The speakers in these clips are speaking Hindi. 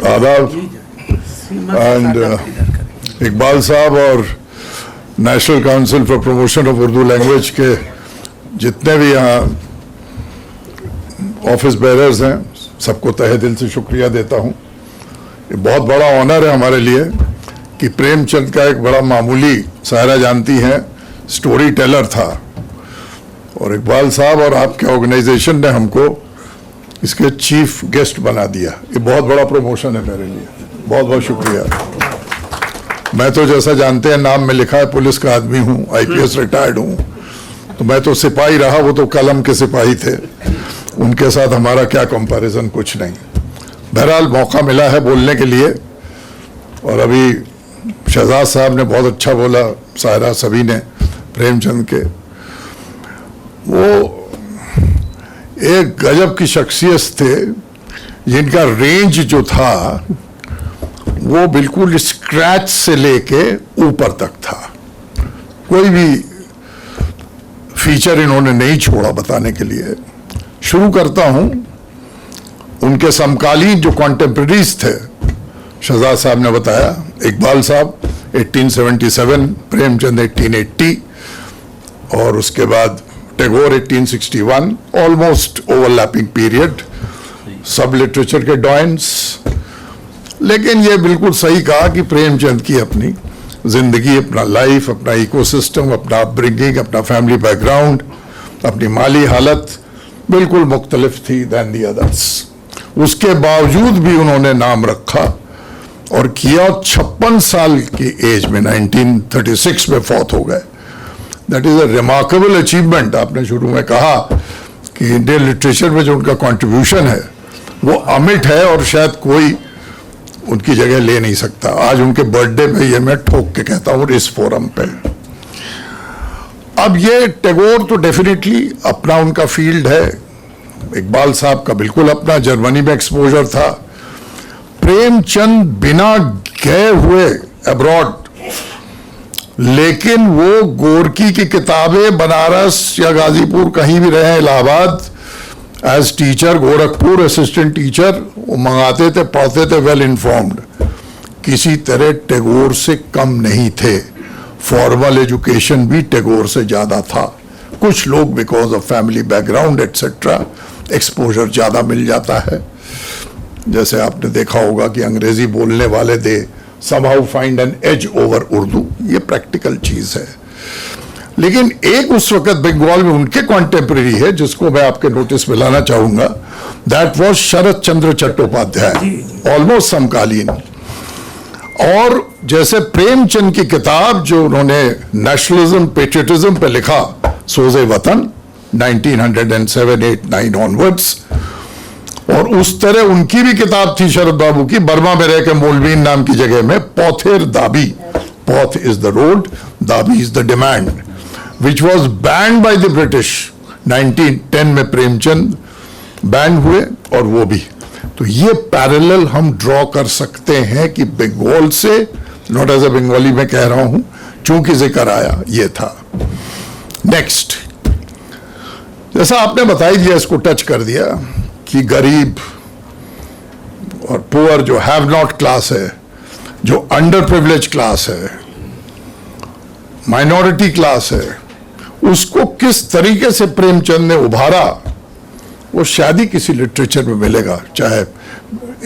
आदाब एंड इकबाल साहब और national council for promotion of Urdu language के जितने भी यहाँ ऑफिस बेरर्स हैं, सबको तहे दिल से शुक्रिया देता हूँ। ये बहुत बड़ा ऑनर है हमारे लिए कि प्रेमचंद का एक बड़ा मामूली, सायरा जानती हैं, स्टोरी टेलर था और इकबाल साहब और आपके ऑर्गेनाइजेशन ने हमको इसके चीफ गेस्ट बना दिया। ये बहुत बड़ा प्रमोशन है मेरे लिए, बहुत बहुत शुक्रिया। मैं तो जैसा जानते हैं नाम में लिखा है पुलिस का आदमी हूँ, IPS रिटायर्ड हूँ, तो मैं तो सिपाही रहा, वो तो कलम के सिपाही थे, उनके साथ हमारा क्या कंपैरिजन, कुछ नहीं। बहरहाल मौका मिला है बोलने के लिए और अभी शहजाद साहब ने बहुत अच्छा बोला, सायरा सभी ने, प्रेमचंद के वो एक गजब की शख्सियत थे जिनका रेंज जो था वो बिल्कुल स्क्रैच से लेके ऊपर तक था। कोई भी फीचर इन्होंने नहीं छोड़ा बताने के लिए। शुरू करता हूं उनके समकालीन जो कॉन्टेम्पररीज थे। शहजाद साहब ने बताया, इकबाल साहब 1877, प्रेमचंद 1880 और उसके बाद टैगोर 1861, ऑलमोस्ट ओवरलैपिंग पीरियड, सब लिटरेचर के डॉयंस। लेकिन ये बिल्कुल सही कहा कि प्रेमचंद की अपनी जिंदगी, अपना लाइफ, अपना इकोसिस्टम, अपना अपब्रिंगिंग, अपना फैमिली बैकग्राउंड, अपनी माली हालत बिल्कुल मुख्तलिफ थी दैन दी अदर्स। उसके बावजूद भी उन्होंने नाम रखा और किया। 56 साल की एज में 1936 में फौत हो गए। That is a remarkable achievement. आपने शुरू में कहा कि इंडियन लिटरेचर में जो उनका कंट्रीब्यूशन है वो अमिट है और शायद कोई उनकी जगह ले नहीं सकता। आज उनके बर्थडे पे ये मैं ठोक के कहता हूँ इस फोरम पे। अब ये टैगोर तो डेफिनेटली अपना उनका फील्ड है, इकबाल साहब का बिल्कुल अपना, जर्मनी में एक्सपोजर था। प्रेमचंद बिना गए हुए अब्रॉड, लेकिन वो गोरकी की किताबें बनारस या गाजीपुर कहीं भी रहे, Allahabad as teacher, Gorakhpur assistant teacher, वो मंगाते थे, पढ़ते थे, वेल इन्फॉर्म्ड। किसी तरह टैगोर से कम नहीं थे। फॉर्मल एजुकेशन भी टैगोर से ज्यादा था। कुछ लोग because of family background etcetera exposure ज्यादा मिल जाता है। जैसे आपने देखा होगा कि अंग्रेजी बोलने वाले दे somehow find an edge over Urdu, ये प्रैक्टिकल चीज है। लेकिन एक उस वक्त बंगाल में उनके कॉन्टेम्पररी है जिसको मैं आपके नोटिस में लाना चाहूंगा। That was Sharad Chandra Chattopadhyay, almost समकालीन। और जैसे प्रेमचंद की किताब जो उन्होंने नेशनलिज्म, पेट्रियटिज्म पे लिखा, सोज़े वतन 1907, 8, 9 ऑनवर्ड्स, और उस तरह उनकी भी किताब थी शरद बाबू की, बर्मा में रह के मौलवीन नाम की जगह में, पौथेर दाबी, पौथ इज द रोड, दाबी is the demand, which was banned by the British. 1910 में प्रेमचंद बैन हुए और वो भी। तो ये पैरेलल हम ड्रॉ कर सकते हैं कि बंगाल से, नॉट एज अ बंगाली मैं कह रहा हूं, चूंकि जिक्र आया, ये था। नेक्स्ट, जैसा आपने बताई दिया, इसको टच कर दिया कि गरीब और पुअर जो हैव नॉट क्लास है, जो अंडर प्रिविलेज क्लास है, माइनॉरिटी क्लास है, उसको किस तरीके से प्रेमचंद ने उभारा, वो शायद ही किसी लिटरेचर में मिलेगा। चाहे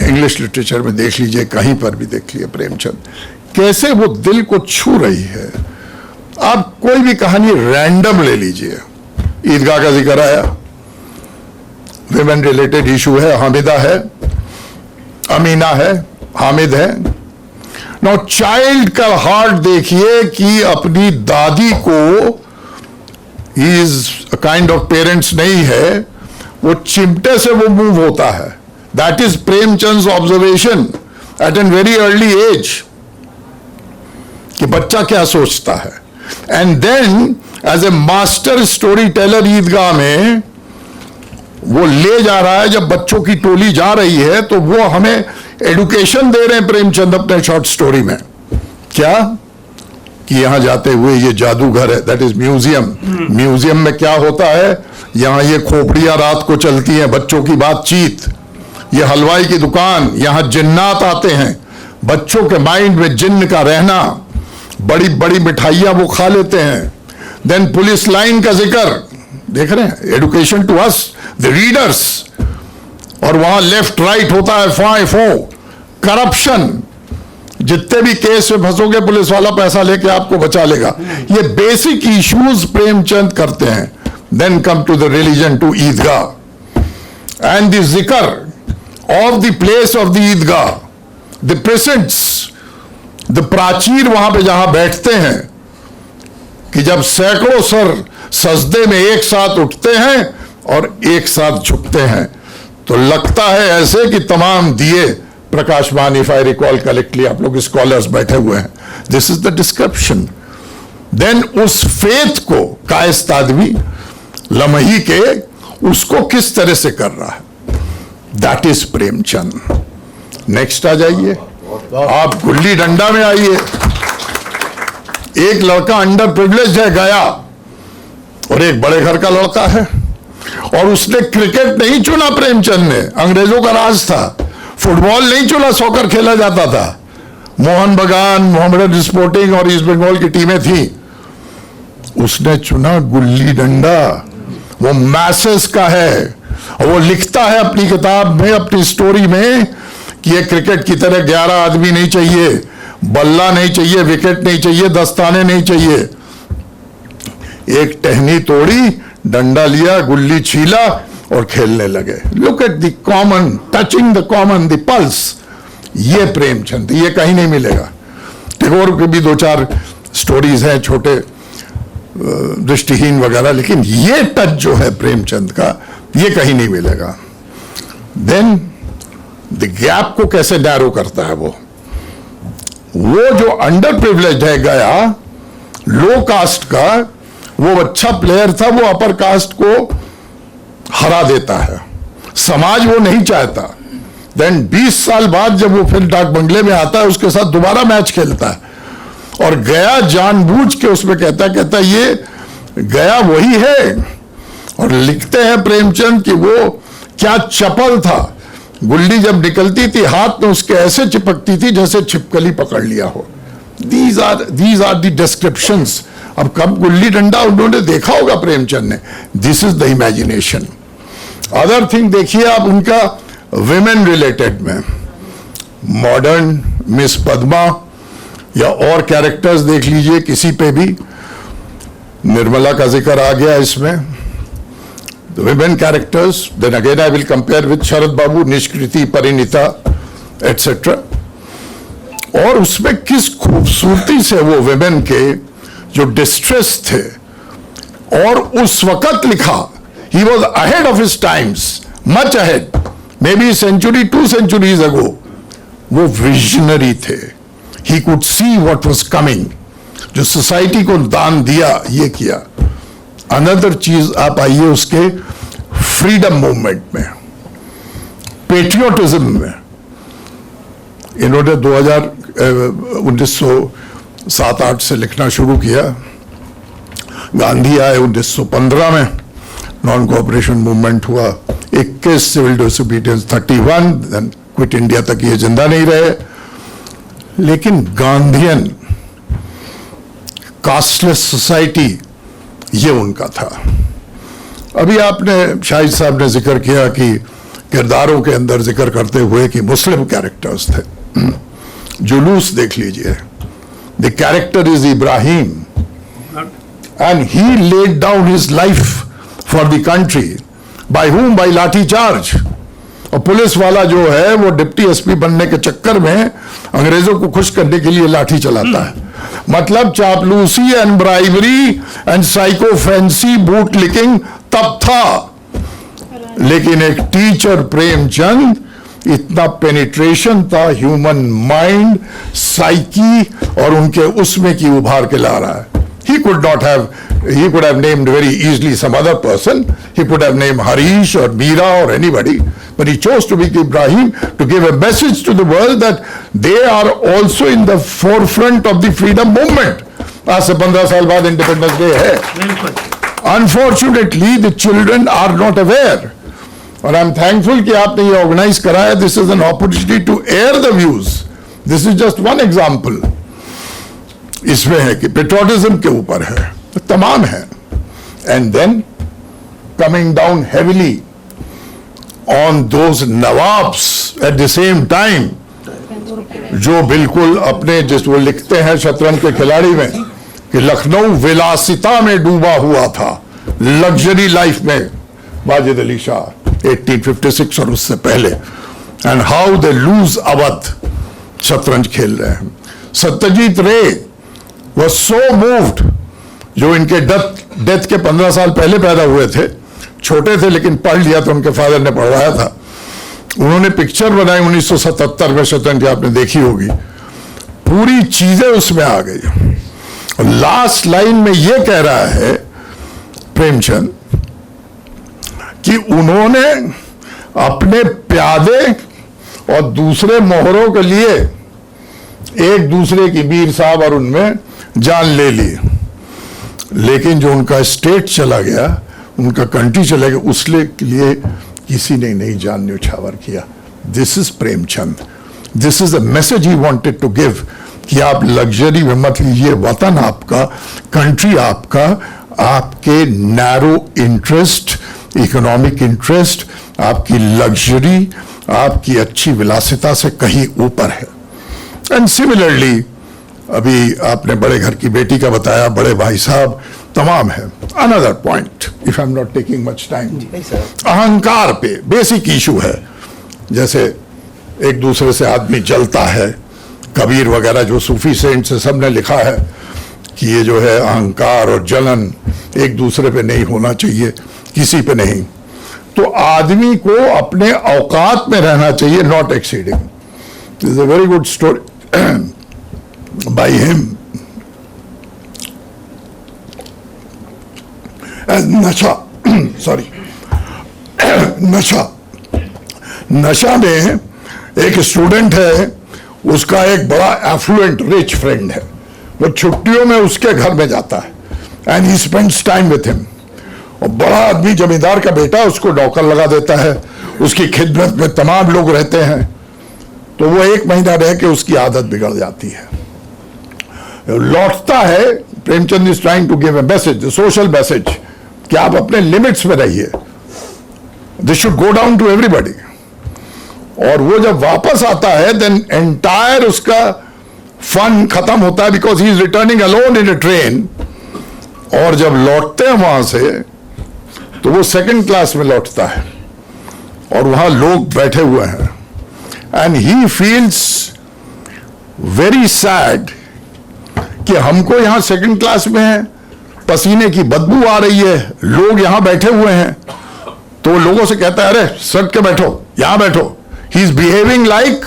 इंग्लिश लिटरेचर में देख लीजिए, कहीं पर भी देख लीजिए, प्रेमचंद कैसे वो दिल को छू रही है। आप कोई भी कहानी रैंडम ले लीजिए, ईदगाह का जिक्र आया, विमेन रिलेटेड इशू है, हामिदा है, अमीना है, हामिद है। नाउ चाइल्ड का हार्ट देखिए कि अपनी दादी को, he is a kind of parents नहीं है, वो चिमटे से वो मूव होता है। That is Premchand's observation at an very early age कि बच्चा क्या सोचता है। And then as a master story teller Idgah में वो ले जा रहा है, जब बच्चों की टोली जा रही है तो वो हमें एडुकेशन दे रहे हैं प्रेमचंद अपने शॉर्ट स्टोरी में। क्या कि यहां जाते हुए ये जादूघर है, दैट इज म्यूजियम। म्यूजियम में क्या होता है, यहां ये खोपड़ियां रात को चलती हैं, बच्चों की बातचीत, ये हलवाई की दुकान, यहां जिन्नात आते हैं, बच्चों के माइंड में जिन्न का रहना, बड़ी बड़ी मिठाइयां वो खा लेते हैं। देन पुलिस लाइन का जिक्र देख रहे हैं, education to us the readers, और वहां लेफ्ट राइट होता है, फाई फो, करप्शन, जितने भी केस में फंसोगे पुलिस वाला पैसा लेके आपको बचा लेगा। ये बेसिक इश्यूज प्रेमचंद करते हैं। Then come to the religion, to Idgah and the जिक्र of the place of the Idgah, the presents, the प्राचीर वहां पे जहां बैठते हैं, कि जब सैकड़ों सर सजदे में एक साथ उठते हैं और एक साथ झुकते हैं, तो लगता है ऐसे कि तमाम दिए प्रकाशमान, इफ आई रिकॉल करेक्टली, आप लोग स्कॉलर्स बैठे हुए हैं, this is the description. Then उस फेथ को कायस्थ आदमी लम्ही के उसको किस तरह से कर रहा है, दैट इज प्रेमचंद। नेक्स्ट आ जाइए, आप गुल्ली डंडा में आइए। एक लड़का अंडर प्रिविलेज है गया, और एक बड़े घर का लड़का है, और उसने क्रिकेट नहीं चुना प्रेमचंद ने, अंग्रेजों का राज था, फुटबॉल नहीं चुना, सॉकर खेला जाता था, मोहन बगान, मोहम्मदन स्पोर्टिंग और ईस्ट बंगाल की टीमें थी, उसने चुना गुल्ली डंडा। वो मैसेस का है, और वो लिखता है अपनी किताब में, अपनी स्टोरी में, कि ये क्रिकेट की तरह 11 आदमी नहीं चाहिए, बल्ला नहीं चाहिए, विकेट नहीं चाहिए, दस्ताने नहीं चाहिए। एक टहनी तोड़ी, डंडा लिया, गुल्ली छीला और खेलने लगे। Look at the common, touching the common, the pulse. ये प्रेमचंद, ये कहीं नहीं मिलेगा। टैगोर के भी 2-4 स्टोरीज हैं, छोटे दृष्टिहीन वगैरह, लेकिन ये टच जो है प्रेमचंद का, ये कहीं नहीं मिलेगा। देन द गैप को कैसे नैरो करता है वो जो अंडर प्रिविलेज है गया, लो कास्ट का, वो अच्छा प्लेयर था, वो अपर कास्ट को हरा देता है। समाज वो नहीं चाहता। देन 20 साल बाद जब वो फिर डाक बंगले में आता है, उसके साथ दोबारा मैच खेलता है, और गया जानबूझ के उसमें कहता है ये गया वही है। और लिखते हैं प्रेमचंद कि वो क्या चपल था, गुल्ली जब निकलती थी हाथ में उसके ऐसे चिपकती थी जैसे छिपकली पकड़ लिया हो। These are the descriptions. अब कब गुल्ली डंडा उन्होंने देखा होगा प्रेमचंद ने, this is the imagination. Other thing देखिए आप उनका विमेन रिलेटेड में, मॉडर्न मिस पद्मा या और कैरेक्टर्स देख लीजिए, किसी पे भी निर्मला का जिक्र आ गया इसमें, the women characters, then again I will compare with Sharad Babu, निष्कृति, Parineeta etc. और उसमें किस खूबसूरती से वो women के जो डिस्ट्रेस थे, और उस वक्त लिखा, he was ahead of his times, much ahead, maybe century, 2 centuries ago. वो विजनरी थे, he could see what was coming, जो सोसाइटी को दान दिया, ये किया। अनदर चीज आप आइए उसके फ्रीडम मूवमेंट में, पेट्रियोटिज्म में। इन्होंने 1907-8 से लिखना शुरू किया, गांधी आए 1915 में, नॉन कोऑपरेशन मूवमेंट हुआ, 21 civil disobedience, 31, then quit India तक ये जिंदा नहीं रहे। लेकिन गांधीयन कास्टलेस सोसाइटी, ये उनका था। अभी आपने शाहिद साहब ने जिक्र किया कि किरदारों के अंदर जिक्र करते हुए कि मुस्लिम कैरेक्टर्स थे। जुलूस देख लीजिए, the character is Ibrahim and he laid down his life for the country, by whom, by lathi charge. और पुलिस वाला जो है वो डिप्टी एसपी बनने के चक्कर में अंग्रेजों को खुश करने के लिए लाठी चलाता है। मतलब चापलूसी and bribery and sycophancy boot licking तब था, लेकिन एक टीचर प्रेमचंद, इतना पेनिट्रेशन था ह्यूमन माइंड, साइकी, और उनके उसमें की उभार के ला रहा है। he could have named very easily some other person, he could have named Harish or Meera or anybody, but he chose to be Ibrahim to give a message to the world that they are also in the forefront of the freedom movement. आज से 15 साल बाद इंडिपेंडेंस डे है। Unfortunately, the children are not aware. और आई एम थैंकफुल कि आपने ये ऑर्गेनाइज कराया. This is an opportunity to air the views. This is just one example. इसमें है कि पेट्रोटिज्म के ऊपर है, तो तमाम है. And then coming down heavily on those nawabs at the same time, जो बिल्कुल अपने, जिस वो लिखते हैं शतरंज के खिलाड़ी में कि लखनऊ विलासिता में डूबा हुआ था, लग्जरी लाइफ में. वाजिद अली शाह 1856 और उससे पहले. And how they lose Awadh शतरंज खेल रहे हैं. सत्यजीत रे वॉज सो मूव्ड, जो इनके डेथ के 15 साल पहले पैदा हुए थे, छोटे थे लेकिन पढ़ लिया तो उनके फादर ने पढ़वाया था. उन्होंने पिक्चर बनाई 1977 में, शतरंज आपने देखी होगी. पूरी चीजें उसमें आ गई. और लास्ट लाइन में यह कह रहा है प्रेमचंद कि उन्होंने अपने प्यादे और दूसरे मोहरों के लिए एक दूसरे की, मीर साहब और उनमें जान ले ली, लेकिन जो उनका स्टेट चला गया, उनका कंट्री चला गया, उसके लिए किसी ने नहीं जान न्यौछावर किया. This is Premchand. This is the message he wanted to give कि आप लग्जरी में मत लीजिए. वतन आपका, कंट्री आपका, आपके नैरो इंटरेस्ट, इकोनॉमिक इंटरेस्ट, आपकी लग्जरी, आपकी अच्छी विलासिता से कहीं ऊपर है. एंड सिमिलरली अभी आपने बड़े घर की बेटी का बताया, बड़े भाई साहब, तमाम है. Another point, if I am not taking much time, अहंकार पे बेसिक इशू है. जैसे एक दूसरे से आदमी जलता है. कबीर वगैरह जो सूफी सेंट से सबने लिखा है कि ये जो है अहंकार और जलन एक दूसरे पे नहीं होना चाहिए, किसी पे नहीं. तो आदमी को अपने औकात में रहना चाहिए, not exceeding. This is a very good story by him. नशा सॉरी नशा में एक स्टूडेंट है, उसका एक बड़ा एफ्लुएंट रिच फ्रेंड है. वो छुट्टियों में उसके घर में जाता है and he spends time with him. और बड़ा आदमी, जमींदार का बेटा, उसको नौकर लगा देता है. उसकी खिदमत में तमाम लोग रहते हैं. तो वो 1 महीना रह के उसकी आदत बिगड़ जाती है. लौटता है. Premchand is trying to give a message, social message, कि आप अपने लिमिट्स में रहिए. This should go down to everybody. और वो जब वापस आता है, देन एंटायर उसका फन खत्म होता है, because he is returning alone in A train. और जब लौटते हैं वहां से, तो वो सेकंड क्लास में लौटता है और वहां लोग बैठे हुए हैं. And he feels very sad कि हमको यहां सेकंड क्लास में है, पसीने की बदबू आ रही है, लोग यहां बैठे हुए हैं. तो लोगों से कहता है, अरे सट के बैठो, यहां बैठो. ही इज बिहेविंग लाइक,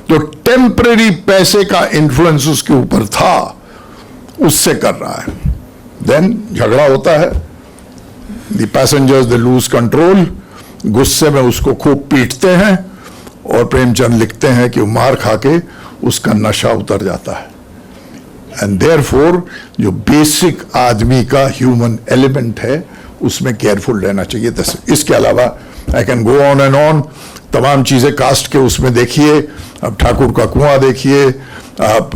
जो टेम्परेरी पैसे का इंफ्लुएंस उसके ऊपर था, उससे कर रहा है. देन झगड़ा होता है. The passengers they lose control. गुस्से में उसको खूब पीटते हैं. और प्रेमचंद लिखते हैं कि वो मार खा के उसका नशा उतर जाता है. एंड देयरफॉर जो बेसिक आदमी का ह्यूमन एलिमेंट है, उसमें केयरफुल रहना चाहिए. इसके अलावा I can go on and on. तमाम चीजें कास्ट के उसमें देखिए. अब ठाकुर का कुआं देखिए, आप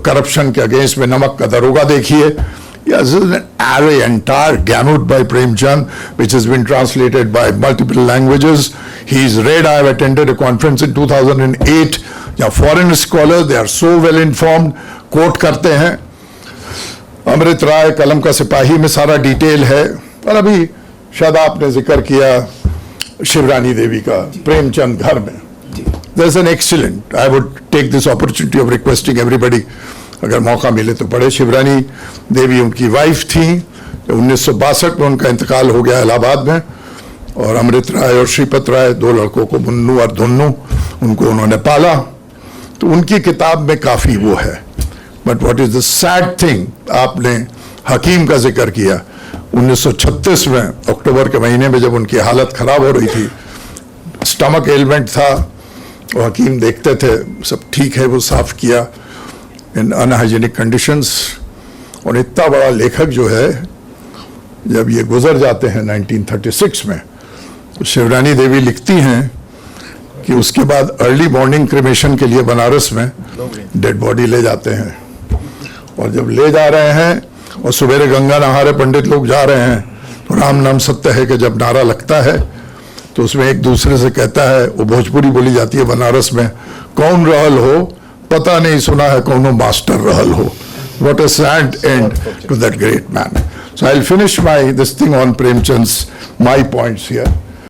करप्शन के अगेंस्ट में नमक का दरोगा देखिए. Yes, this is an array, entire gamut by Premchand, which has been translated by multiple languages. He's read, I have attended a conference in 2008. Yeah, foreign scholars, they are so well informed, quote करते हैं. अमृत राय, कलम का सिपाही में सारा डिटेल है. और अभी शायद आपने जिक्र किया शिवरानी देवी का, प्रेमचंद घर में. There's an excellent, I would take this opportunity of requesting everybody, अगर मौका मिले तो पढ़े. शिवरानी देवी उनकी वाइफ थी. 1962 में उनका इंतकाल हो गया इलाहाबाद में. और अमृत राय और श्रीपत राय, 2 लड़कों को, मुन्नू और धुन्नू, उनको उन्होंने पाला. तो उनकी किताब में काफ़ी वो है. But what is the sad thing, आपने हकीम का जिक्र किया. 1936 में अक्टूबर के महीने में जब उनकी हालत ख़राब हो रही थी, स्टमक एलिमेंट था, और हकीम देखते थे सब ठीक है, वो साफ़ किया इन अनहाइजीनिक कंडीशंस. और इतना बड़ा लेखक जो है, जब ये गुजर जाते हैं 1936 में, शिवरानी देवी लिखती हैं कि उसके बाद अर्ली मॉर्निंग क्रिमेशन के लिए बनारस में डेड बॉडी ले जाते हैं, और जब ले जा रहे हैं और सवेरे गंगा नहा रहे पंडित लोग जा रहे हैं, तो राम नाम सत्य है कि जब नारा लगता है तो उसमें एक दूसरे से कहता है, वो भोजपुरी बोली जाती है बनारस में, कौन रहल हो पता नहीं, सुना है कौनो मास्टर रहल हो. What a sad end to that great man. So I'll finish this thing on Premchand's, my points here.